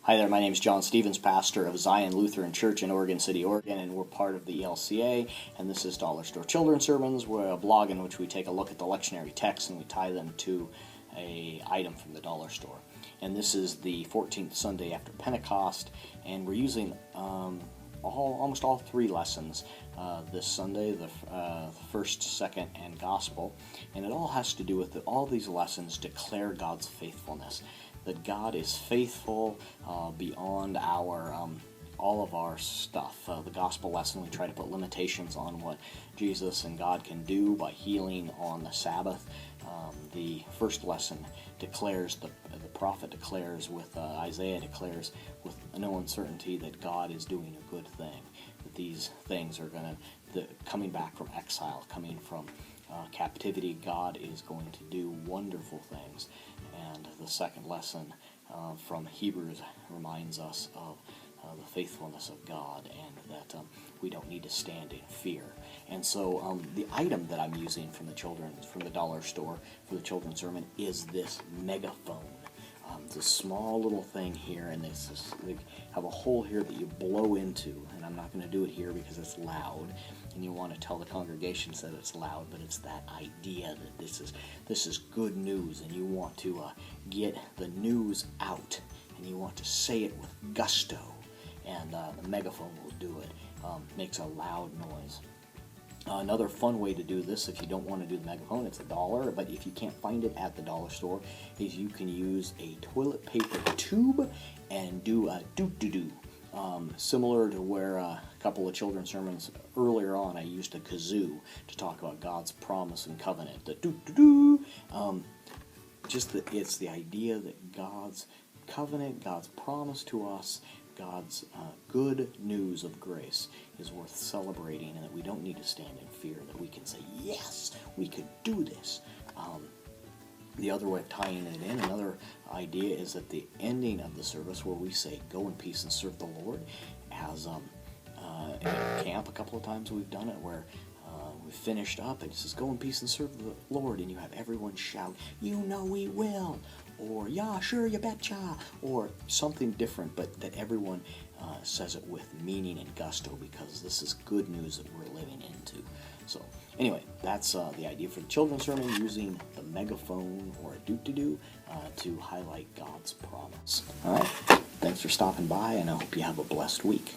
Hi there, my name is John Stevens, pastor of Zion Lutheran Church in Oregon City, Oregon, and we're part of the ELCA, and this is Dollar Store Children's Sermons. We're a blog in which we take a look at the lectionary texts and we tie them to an item from the dollar store. And this is the 14th Sunday after Pentecost, and we're using almost all three lessons this Sunday, the first, second, and gospel. And it all has to do with all these lessons declare God's faithfulness. That God is faithful beyond all of our stuff. The gospel lesson, we try to put limitations on what Jesus and God can do by healing on the Sabbath. The first lesson declares, the prophet declares Isaiah declares with no uncertainty that God is doing a good thing. That these things are coming back from exile, coming from captivity, God is going to do wonderful things. And the second lesson from Hebrews reminds us of the faithfulness of God and that we don't need to stand in fear. And so the item that I'm using from the dollar store for the children's sermon is this megaphone. It's a small little thing here, and they have a hole here that you blow into, and I'm not going to do it here because it's loud, and you want to tell the congregation that it's loud, but it's that idea that this is good news, and you want to get the news out, and you want to say it with gusto, and the megaphone will do it. Makes a loud noise. Another fun way to do this, if you don't want to do the megaphone, it's $1, but if you can't find it at the dollar store, is you can use a toilet paper tube and do a doo-doo-doo. Similar to where a couple of children's sermons earlier on, I used a kazoo to talk about God's promise and covenant. The doo-doo-doo. It's the idea that God's covenant, God's promise to us, God's good news of grace is worth celebrating, and that we don't need to stand in fear, that we can say, yes, we could do this. The other way of tying it in, another idea is at the ending of the service where we say, go in peace and serve the Lord. As at camp, a couple of times we've done it where we finished up and it says, go in peace and serve the Lord, and you have everyone shout, you know we will, or yeah, sure, you betcha, or something different, but that everyone says it with meaning and gusto, because this is good news that we're living into. So anyway, that's the idea for the children's sermon, using the megaphone or a doo-doo-doo to highlight God's promise. All right, thanks for stopping by, and I hope you have a blessed week.